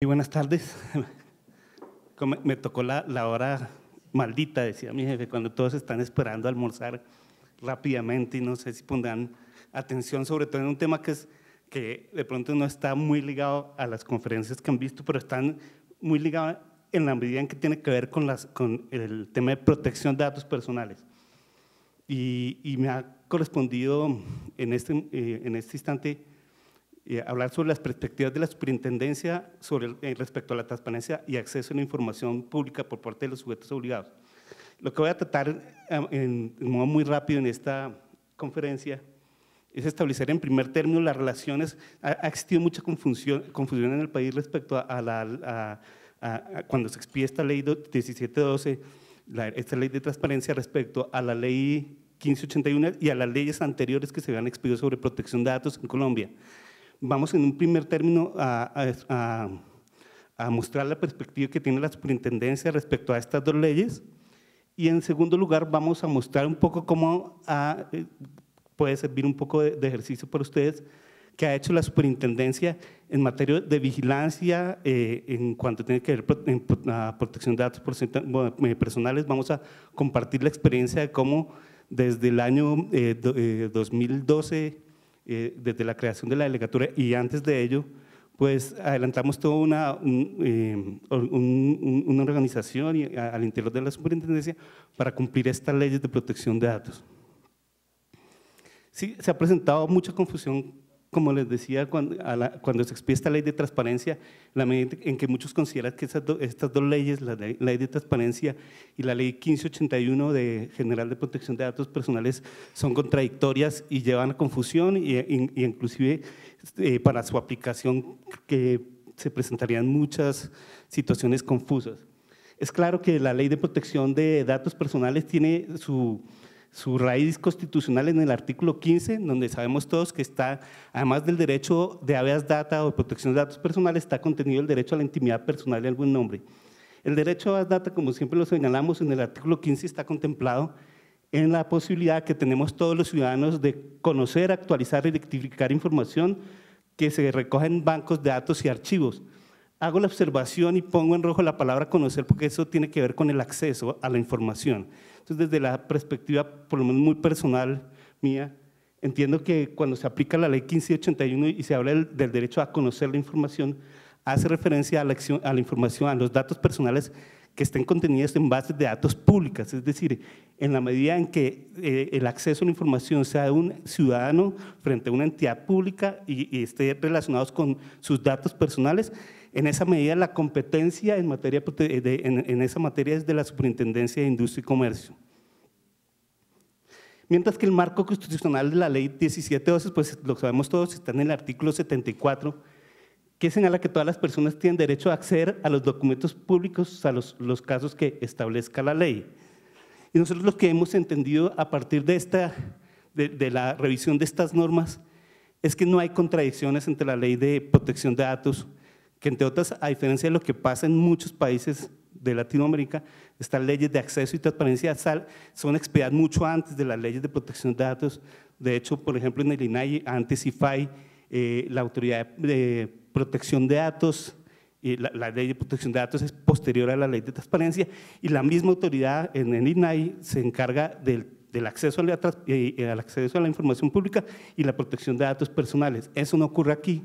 Y buenas tardes. Me tocó la hora maldita, decía mi jefe, cuando todos están esperando almorzar rápidamente y no sé si pondrán atención, sobre todo en un tema que de pronto no está muy ligado a las conferencias que han visto, pero están muy ligados en la medida en que tiene que ver con el tema de protección de datos personales. Y me ha correspondido en este instante hablar sobre las perspectivas de la superintendencia respecto a la transparencia y acceso a la información pública por parte de los sujetos obligados. Lo que voy a tratar en modo muy rápido en esta conferencia es establecer en primer término las relaciones. Ha existido mucha confusión en el país respecto a cuando se expide esta ley 1712, esta ley de transparencia respecto a la ley 1581 y a las leyes anteriores que se habían expedido sobre protección de datos en Colombia. Vamos en un primer término a mostrar la perspectiva que tiene la superintendencia respecto a estas dos leyes y en segundo lugar vamos a mostrar un poco cómo puede servir un poco de ejercicio para ustedes que ha hecho la superintendencia en materia de vigilancia en cuanto tiene que ver la protección de datos personales. Vamos a compartir la experiencia de cómo desde el año 2012 desde la creación de la delegatura y antes de ello, pues adelantamos toda una organización al interior de la superintendencia para cumplir estas leyes de protección de datos. Sí, se ha presentado mucha confusión, como les decía, cuando se expide esta ley de transparencia, la medida en que muchos consideran que estas dos leyes, la ley de transparencia y la ley 1581 General de Protección de Datos Personales, son contradictorias y llevan a confusión y inclusive para su aplicación que se presentarían muchas situaciones confusas. Es claro que la ley de protección de datos personales tiene su raíz constitucional en el artículo 15, donde sabemos todos que está, además del derecho de habeas data o de protección de datos personales, está contenido el derecho a la intimidad personal y al buen nombre. El derecho a habeas data, como siempre lo señalamos, en el artículo 15 está contemplado en la posibilidad que tenemos todos los ciudadanos de conocer, actualizar y rectificar información que se recoge en bancos de datos y archivos. Hago la observación y pongo en rojo la palabra conocer porque eso tiene que ver con el acceso a la información. Entonces, desde la perspectiva, por lo menos muy personal mía, entiendo que cuando se aplica la ley 1581 y se habla del derecho a conocer la información, hace referencia a la información, a los datos personales que estén contenidos en bases de datos públicas, es decir, en la medida en que el acceso a la información sea de un ciudadano frente a una entidad pública y esté relacionados con sus datos personales, en esa medida la competencia en esa materia es de la Superintendencia de Industria y Comercio. Mientras que el marco constitucional de la ley 1712, pues lo sabemos todos, está en el artículo 74, que señala que todas las personas tienen derecho a acceder a los documentos públicos a los casos que establezca la ley. Y nosotros lo que hemos entendido a partir de la revisión de estas normas es que no hay contradicciones entre la ley de protección de datos, que entre otras, a diferencia de lo que pasa en muchos países de Latinoamérica, estas leyes de acceso y transparencia son expedidas mucho antes de las leyes de protección de datos. De hecho, por ejemplo, en el INAI, antes IFAI, la Autoridad de Protección de Datos, la ley de protección de datos es posterior a la ley de transparencia y la misma autoridad en el INAI se encarga del acceso al acceso a la información pública y la protección de datos personales. Eso no ocurre aquí.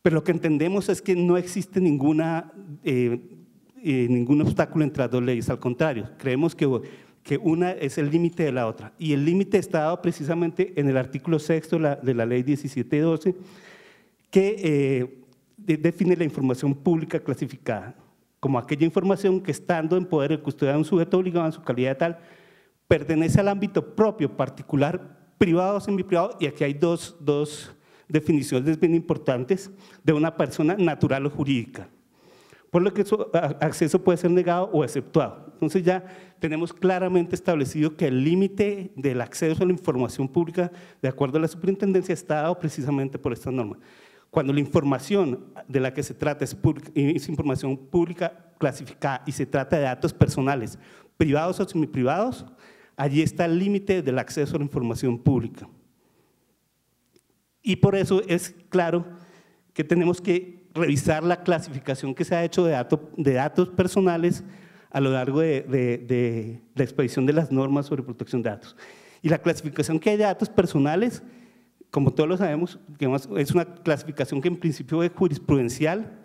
Pero lo que entendemos es que no existe ningún obstáculo entre las dos leyes, al contrario, creemos que una es el límite de la otra y el límite está dado precisamente en el artículo 6 de la ley 1712 que define la información pública clasificada como aquella información que estando en poder de custodia de un sujeto obligado en su calidad de tal pertenece al ámbito propio, particular, privado o semiprivado, y aquí hay dos definiciones bien importantes de una persona natural o jurídica, por lo que su acceso puede ser negado o exceptuado. Entonces ya tenemos claramente establecido que el límite del acceso a la información pública, de acuerdo a la superintendencia, está dado precisamente por esta norma. Cuando la información de la que se trata es información pública clasificada y se trata de datos personales, privados o semiprivados, allí está el límite del acceso a la información pública. Y por eso es claro que tenemos que revisar la clasificación que se ha hecho de datos personales a lo largo de la expedición de las normas sobre protección de datos. Y la clasificación que hay de datos personales, como todos lo sabemos, es una clasificación que en principio es jurisprudencial,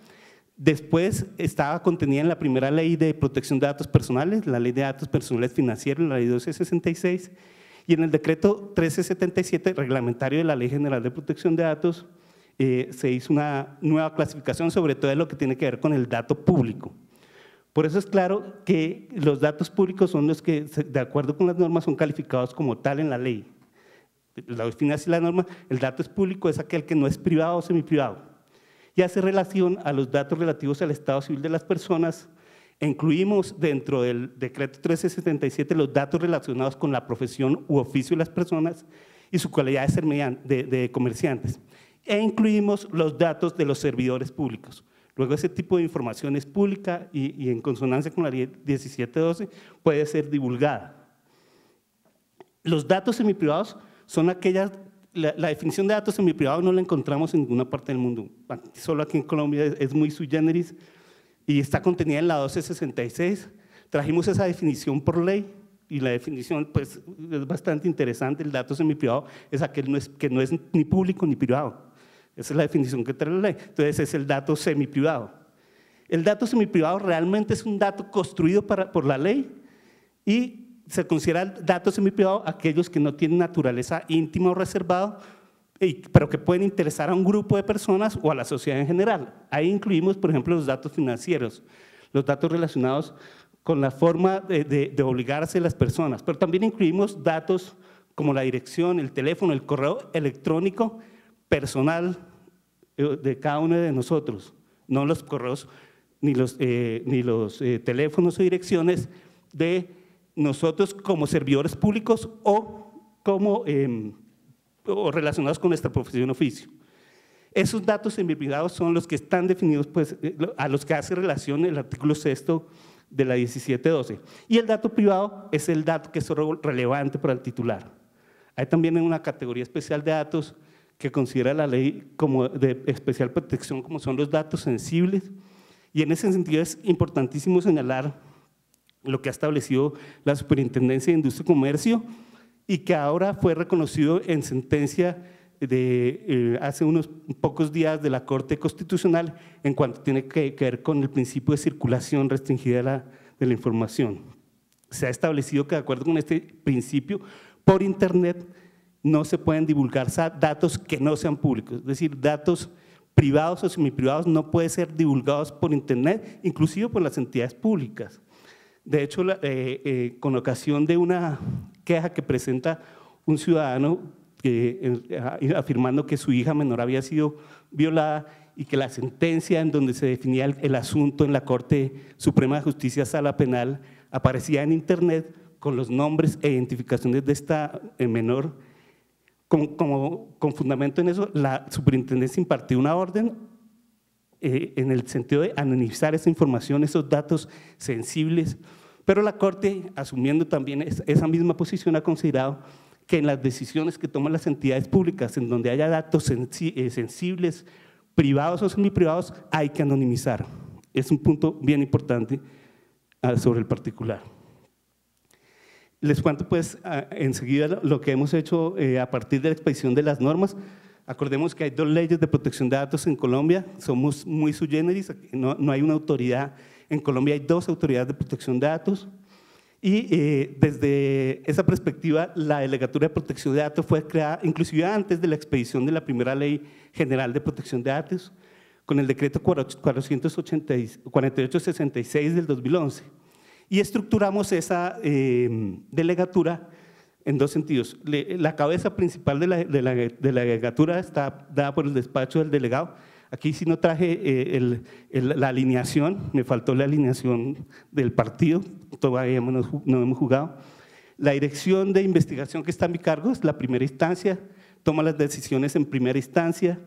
después estaba contenida en la primera ley de protección de datos personales, la ley de datos personales financieros, la ley 1266, y en el decreto 1377, reglamentario de la Ley General de Protección de Datos, se hizo una nueva clasificación sobre todo lo que tiene que ver con el dato público. Por eso es claro que los datos públicos son los que, de acuerdo con las normas, son calificados como tal en la ley. La define así la norma, el dato es público, es aquel que no es privado o semiprivado. Y hace relación a los datos relativos al estado civil de las personas. Incluimos dentro del decreto 1377 los datos relacionados con la profesión u oficio de las personas y su calidad de comerciantes. E incluimos los datos de los servidores públicos. Luego ese tipo de información es pública y en consonancia con la ley 1712 puede ser divulgada. Los datos semiprivados son aquellas, la definición de datos semiprivados no la encontramos en ninguna parte del mundo, solo aquí en Colombia es muy sui generis y está contenida en la 1266. Trajimos esa definición por ley y la definición pues, es bastante interesante. El dato semiprivado es aquel que no es ni público ni privado. Esa es la definición que trae la ley. Entonces es el dato semiprivado. El dato semiprivado realmente es un dato construido por la ley y se considera datos semiprivados aquellos que no tienen naturaleza íntima o reservada, pero que pueden interesar a un grupo de personas o a la sociedad en general. Ahí incluimos, por ejemplo, los datos financieros, los datos relacionados con la forma de obligarse a las personas, pero también incluimos datos como la dirección, el teléfono, el correo electrónico personal de cada uno de nosotros, no los correos ni los teléfonos o direcciones de nosotros como servidores públicos o relacionados con nuestra profesión o oficio. Esos datos semiprivados son los que están definidos, pues, a los que hace relación el artículo 6º de la 1712. Y el dato privado es el dato que es relevante para el titular. Hay también una categoría especial de datos que considera la ley como de especial protección, como son los datos sensibles, y en ese sentido es importantísimo señalar lo que ha establecido la Superintendencia de Industria y Comercio y que ahora fue reconocido en sentencia de hace unos pocos días de la Corte Constitucional en cuanto tiene que ver con el principio de circulación restringida de la información. Se ha establecido que de acuerdo con este principio, por Internet no se pueden divulgar datos que no sean públicos, es decir, datos privados o semiprivados no pueden ser divulgados por Internet, inclusive por las entidades públicas. De hecho, con ocasión de una queja que presenta un ciudadano afirmando que su hija menor había sido violada y que la sentencia en donde se definía el asunto en la Corte Suprema de Justicia Sala Penal aparecía en Internet con los nombres e identificaciones de esta menor. Con fundamento en eso, la Superintendencia impartió una orden en el sentido de anonimizar esa información, esos datos sensibles, pero la Corte, asumiendo también esa misma posición, ha considerado que en las decisiones que toman las entidades públicas, en donde haya datos sensibles, privados o semiprivados, hay que anonimizar. Es un punto bien importante sobre el particular. Les cuento pues enseguida lo que hemos hecho a partir de la expedición de las normas. Acordemos que hay 2 leyes de protección de datos en Colombia, somos muy sui generis, no hay una autoridad, en Colombia hay 2 autoridades de protección de datos y desde esa perspectiva la Delegatura de Protección de Datos fue creada inclusive antes de la expedición de la primera Ley General de Protección de Datos con el decreto 4866 del 2011 y estructuramos esa delegatura en 2 sentidos. La cabeza principal de la delegatura está dada por el despacho del delegado. Aquí sí no traje la alineación, me faltó la alineación del partido, todavía no hemos jugado. La dirección de investigación que está a mi cargo es la primera instancia, toma las decisiones en primera instancia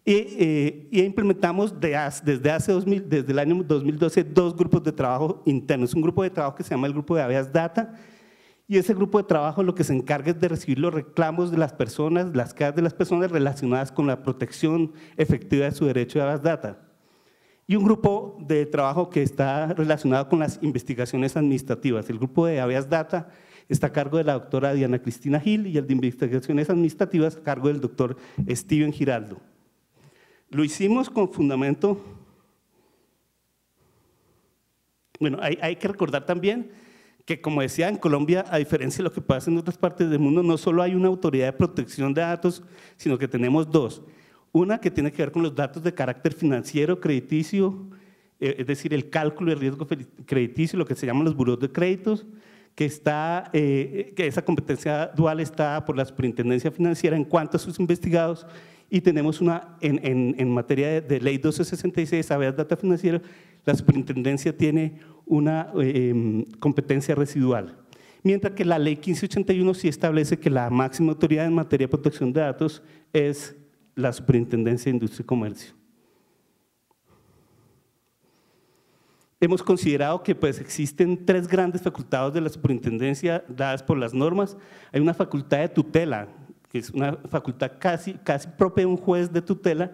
y implementamos desde el año 2012 2 grupos de trabajo internos. Un grupo de trabajo que se llama el Grupo de Habeas Data, y ese grupo de trabajo lo que se encarga es de recibir los reclamos de las personas, las quejas de las personas relacionadas con la protección efectiva de su derecho de habeas data. y un grupo de trabajo que está relacionado con las investigaciones administrativas. El grupo de Habeas Data está a cargo de la doctora Diana Cristina Gil y el de investigaciones administrativas a cargo del doctor Steven Giraldo. Lo hicimos con fundamento. Bueno, hay que recordar también que, como decía, en Colombia, a diferencia de lo que pasa en otras partes del mundo, no solo hay una autoridad de protección de datos, sino que tenemos dos. Una que tiene que ver con los datos de carácter financiero, crediticio, es decir, el cálculo de riesgo crediticio, lo que se llaman los buros de créditos, que esa competencia dual está por la Superintendencia Financiera en cuanto a sus investigados, y tenemos una en materia de ley 1266, Habeas Data Financiero, la Superintendencia tiene una competencia residual. Mientras que la ley 1581 sí establece que la máxima autoridad en materia de protección de datos es la Superintendencia de Industria y Comercio. Hemos considerado que pues, existen tres grandes facultades de la superintendencia dadas por las normas. Hay una facultad de tutela, que es una facultad casi propia de un juez de tutela,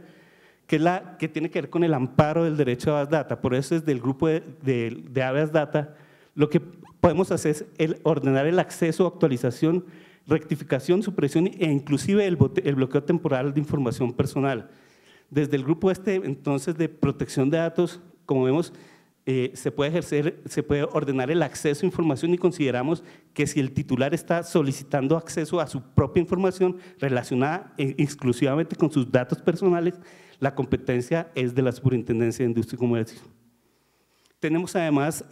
que es la que tiene que ver con el amparo del derecho a Habeas Data. Por eso desde el grupo de Habeas Data lo que podemos hacer es ordenar el acceso, actualización, rectificación, supresión e inclusive el bloqueo temporal de información personal. Desde el grupo entonces de protección de datos, como vemos, se puede ordenar el acceso a información y consideramos que si el titular está solicitando acceso a su propia información relacionada exclusivamente con sus datos personales, la competencia es de la Superintendencia de Industria y Comercio. Tenemos además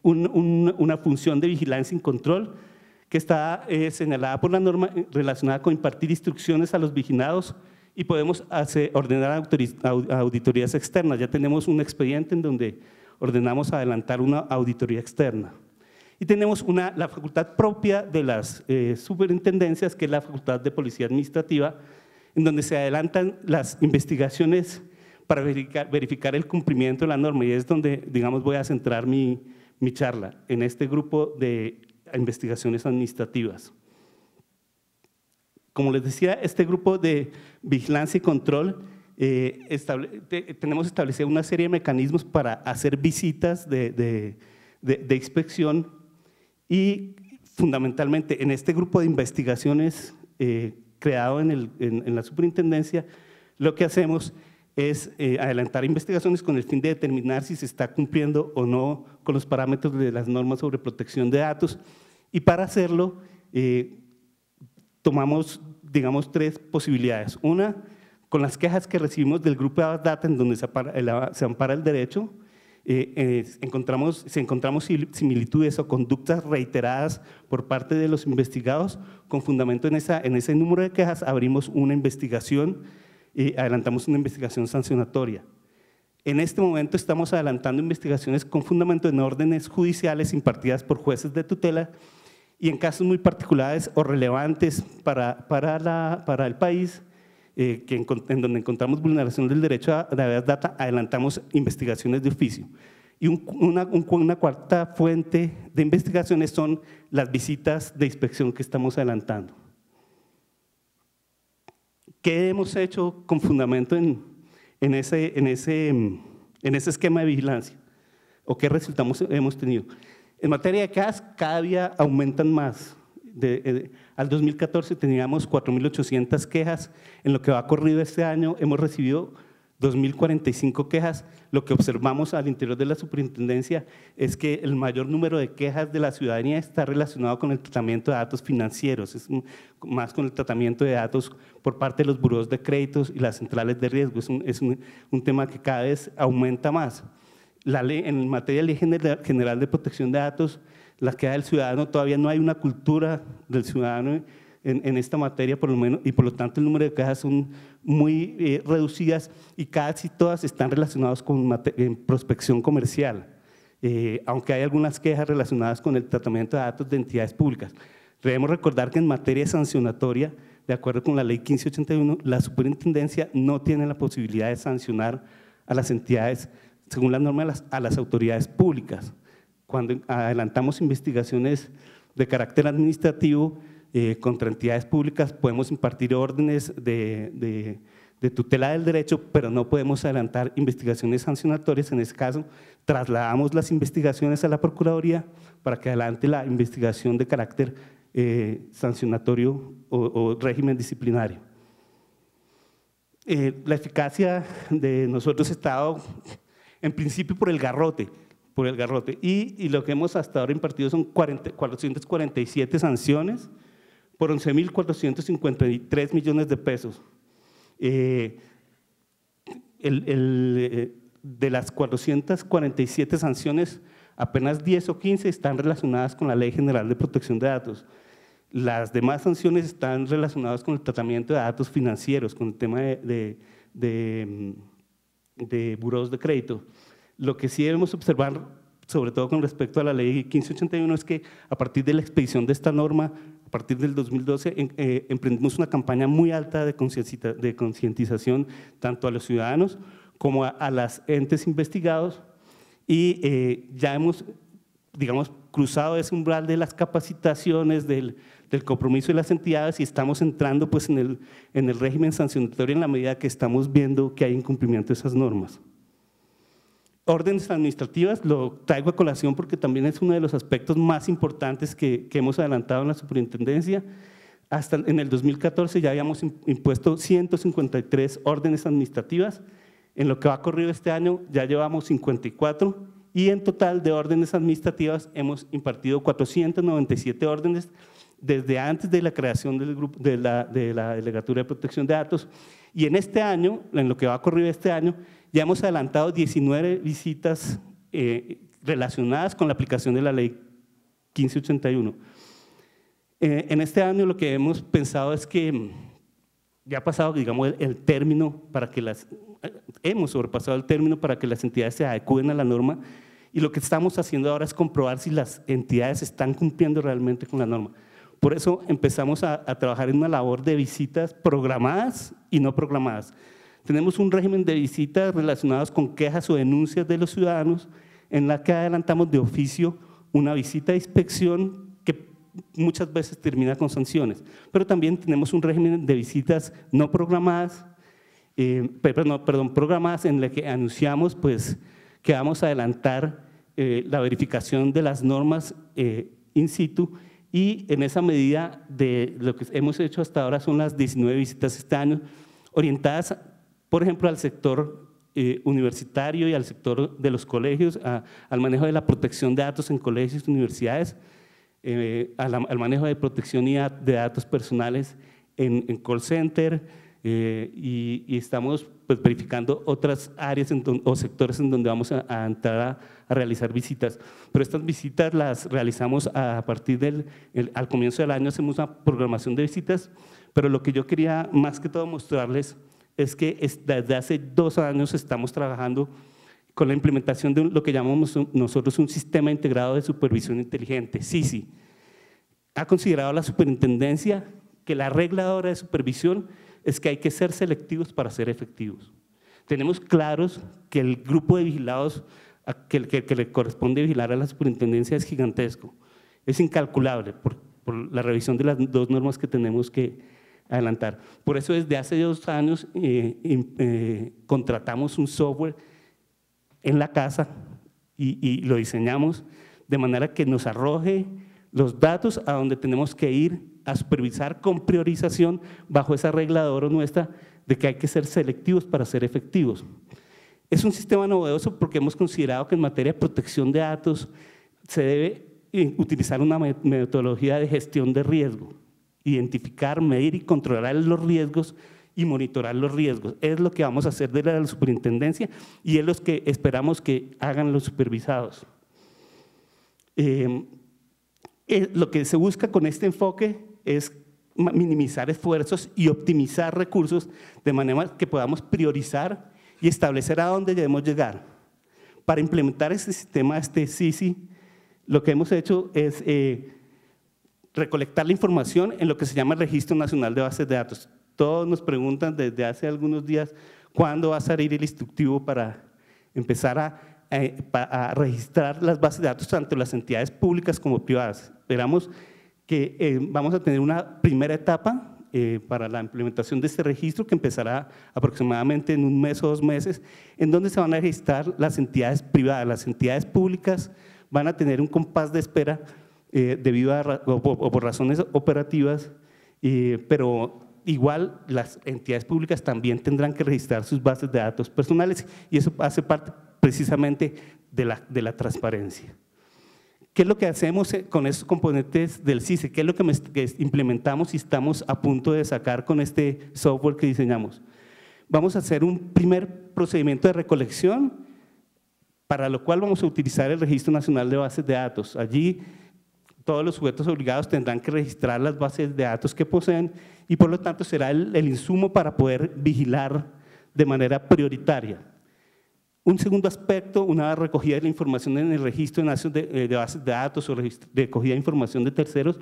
una función de vigilancia y control que está señalada por la norma relacionada con impartir instrucciones a los vigilados y podemos ordenar auditorías externas. Ya tenemos un expediente en donde ordenamos adelantar una auditoría externa. Y tenemos la facultad propia de las superintendencias, que es la facultad de policía administrativa, en donde se adelantan las investigaciones para verificar el cumplimiento de la norma, y es donde, digamos, voy a centrar mi charla, en este grupo de investigaciones administrativas. Como les decía, este grupo de vigilancia y control, tenemos establecido una serie de mecanismos para hacer visitas de inspección y fundamentalmente en este grupo de investigaciones creado en la superintendencia, lo que hacemos es adelantar investigaciones con el fin de determinar si se está cumpliendo o no con los parámetros de las normas sobre protección de datos, y para hacerlo tomamos, digamos, tres posibilidades. Una, con las quejas que recibimos del grupo de Habeas Data, en donde se ampara el derecho, encontramos similitudes o conductas reiteradas por parte de los investigados. Con fundamento en ese número de quejas, abrimos una investigación y adelantamos una investigación sancionatoria. En este momento estamos adelantando investigaciones con fundamento en órdenes judiciales impartidas por jueces de tutela, y en casos muy particulares o relevantes para el país, en donde encontramos vulneración del derecho de Habeas Data, adelantamos investigaciones de oficio. Y una cuarta fuente de investigaciones son las visitas de inspección que estamos adelantando. ¿Qué hemos hecho con fundamento en ese esquema de vigilancia? ¿O qué resultados hemos tenido? En materia de quejas, cada día aumentan más. Al 2014 teníamos 4.800 quejas. En lo que va corrido este año hemos recibido 2.045 quejas. Lo que observamos al interior de la superintendencia es que el mayor número de quejas de la ciudadanía está relacionado con el tratamiento de datos financieros, es más con el tratamiento de datos por parte de los buros de créditos y las centrales de riesgo. Es un tema que cada vez aumenta más. La ley, en materia de Ley General de Protección de Datos, la queja del ciudadano, todavía no hay una cultura del ciudadano en esta materia, por lo menos, y por lo tanto el número de quejas son muy reducidas y casi todas están relacionadas con prospección comercial, aunque hay algunas quejas relacionadas con el tratamiento de datos de entidades públicas. Debemos recordar que en materia sancionatoria, de acuerdo con la ley 1581, la superintendencia no tiene la posibilidad de sancionar a las entidades, según la norma, a las autoridades públicas. Cuando adelantamos investigaciones de carácter administrativo contra entidades públicas, podemos impartir órdenes de de tutela del derecho, pero no podemos adelantar investigaciones sancionatorias. En ese caso, trasladamos las investigaciones a la Procuraduría para que adelante la investigación de carácter sancionatorio o régimen disciplinario. La eficacia de nosotros está dado en principio por el garrote, y lo que hemos hasta ahora impartido son 447 sanciones por 11.453 millones de pesos. De las 447 sanciones, apenas 10 o 15 están relacionadas con la Ley General de Protección de Datos. Las demás sanciones están relacionadas con el tratamiento de datos financieros, con el tema de buros de crédito. Lo que sí debemos observar, sobre todo con respecto a la Ley 1581, es que a partir de la expedición de esta norma, a partir del 2012, emprendimos una campaña muy alta de concientización tanto a los ciudadanos como a los entes investigados, y ya hemos, digamos, cruzado ese umbral de las capacitaciones, del compromiso de las entidades, y estamos entrando pues en el régimen sancionatorio en la medida que estamos viendo que hay incumplimiento de esas normas. Órdenes administrativas, lo traigo a colación porque también es uno de los aspectos más importantes que hemos adelantado en la superintendencia. Hasta en el 2014 ya habíamos impuesto 153 órdenes administrativas. En lo que va corrido este año ya llevamos 54, y en total de órdenes administrativas hemos impartido 497 órdenes desde antes de la creación del grupo de la Delegatura de Protección de Datos. Y en este año, en lo que va corrido este año, ya hemos adelantado 19 visitas relacionadas con la aplicación de la Ley 1581. En este año lo que hemos pensado es que ya ha pasado, digamos, el término para que hemos sobrepasado el término para que las entidades se adecúen a la norma, y lo que estamos haciendo ahora es comprobar si las entidades están cumpliendo realmente con la norma. Por eso empezamos a trabajar en una labor de visitas programadas y no programadas. Tenemos un régimen de visitas relacionadas con quejas o denuncias de los ciudadanos, en la que adelantamos de oficio una visita de inspección que muchas veces termina con sanciones, pero también tenemos un régimen de visitas no programadas, programadas, en la que anunciamos pues, que vamos a adelantar la verificación de las normas in situ, y en esa medida de lo que hemos hecho hasta ahora son las 19 visitas este año, orientadas, por ejemplo, al sector universitario y al sector de los colegios, al manejo de la protección de datos en colegios y universidades, al manejo de protección de datos personales en call center, y estamos pues, verificando otras áreas o sectores en donde vamos a entrar a realizar visitas. Pero estas visitas las realizamos a partir al comienzo del año, hacemos una programación de visitas, pero lo que yo quería más que todo mostrarles es que desde hace 2 años estamos trabajando con la implementación de lo que llamamos nosotros un sistema integrado de supervisión inteligente, SISI. Ha considerado la superintendencia que la regla ahora de supervisión es que hay que ser selectivos para ser efectivos. Tenemos claros que el grupo de vigilados que le corresponde vigilar a la superintendencia es gigantesco, es incalculable por la revisión de las 2 normas que tenemos que adelantar. Por eso desde hace 2 años contratamos un software en la casa y lo diseñamos de manera que nos arroje los datos a donde tenemos que ir a supervisar con priorización bajo esa regla de oro nuestra de que hay que ser selectivos para ser efectivos. Es un sistema novedoso porque hemos considerado que en materia de protección de datos se debe utilizar una metodología de gestión de riesgo, identificar, medir y controlar los riesgos y monitorar los riesgos. Es lo que vamos a hacer de la superintendencia y es lo que esperamos que hagan los supervisados. Lo que se busca con este enfoque es minimizar esfuerzos y optimizar recursos de manera que podamos priorizar y establecer a dónde debemos llegar. Para implementar este sistema, este SISI, lo que hemos hecho es recolectar la información en lo que se llama el Registro Nacional de Bases de Datos. Todos nos preguntan desde hace algunos días cuándo va a salir el instructivo para empezar a registrar las bases de datos tanto las entidades públicas como privadas. Esperamos que vamos a tener una primera etapa para la implementación de este registro, que empezará aproximadamente en 1 mes o 2 meses, en donde se van a registrar las entidades privadas. Las entidades públicas van a tener un compás de espera debido a o por razones operativas, pero igual las entidades públicas también tendrán que registrar sus bases de datos personales, y eso hace parte precisamente de la transparencia. ¿Qué es lo que hacemos con estos componentes del CICE? ¿Qué es lo que implementamos y estamos a punto de sacar con este software que diseñamos? Vamos a hacer un primer procedimiento de recolección, para lo cual vamos a utilizar el Registro Nacional de Bases de Datos. Allí todos los sujetos obligados tendrán que registrar las bases de datos que poseen, y por lo tanto será el insumo para poder vigilar de manera prioritaria. Un segundo aspecto, una vez recogida la información en el registro de bases de datos o de recogida de información de terceros,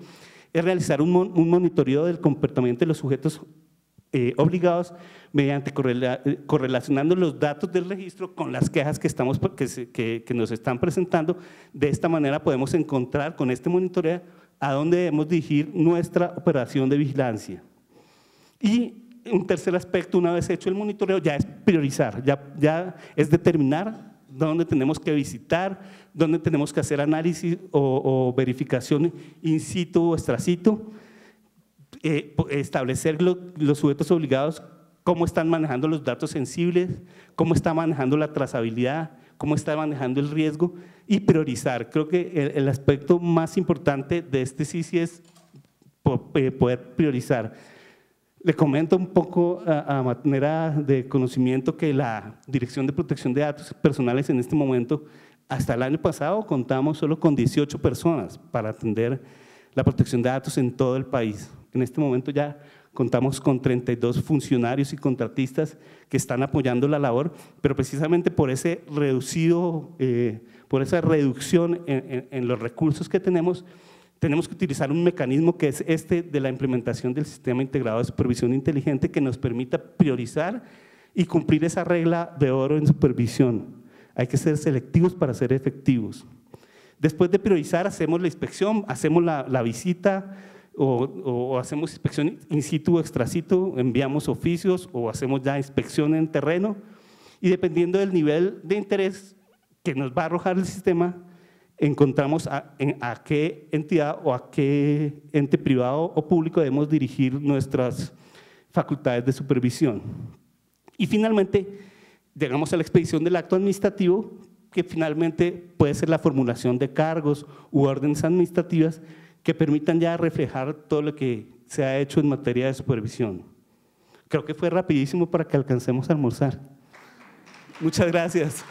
es realizar un monitoreo del comportamiento de los sujetos obligados mediante correlacionando los datos del registro con las quejas que nos están presentando. De esta manera podemos encontrar con este monitoreo a dónde debemos dirigir nuestra operación de vigilancia. Y un tercer aspecto, una vez hecho el monitoreo, ya es priorizar, ya es determinar dónde tenemos que visitar, dónde tenemos que hacer análisis o verificación in situ o extra situ, establecer los sujetos obligados, cómo están manejando los datos sensibles, cómo está manejando la trazabilidad, cómo está manejando el riesgo, y priorizar. Creo que el aspecto más importante de este CICI es poder priorizar. Le comento un poco a manera de conocimiento que la Dirección de Protección de Datos Personales en este momento, hasta el año pasado, contamos solo con 18 personas para atender la protección de datos en todo el país. En este momento ya contamos con 32 funcionarios y contratistas que están apoyando la labor, pero precisamente por ese por esa reducción en los recursos que tenemos que utilizar un mecanismo que es de la implementación del Sistema Integrado de Supervisión Inteligente, que nos permita priorizar y cumplir esa regla de oro en supervisión. Hay que ser selectivos para ser efectivos. Después de priorizar, hacemos la inspección, hacemos la visita o hacemos inspección in situ o extra situ, enviamos oficios o hacemos ya inspección en terreno, y dependiendo del nivel de interés que nos va a arrojar el sistema, encontramos a qué entidad o a qué ente privado o público debemos dirigir nuestras facultades de supervisión. Y finalmente, llegamos a la expedición del acto administrativo, que finalmente puede ser la formulación de cargos u órdenes administrativas que permitan ya reflejar todo lo que se ha hecho en materia de supervisión. Creo que fue rapidísimo para que alcancemos a almorzar. Muchas gracias.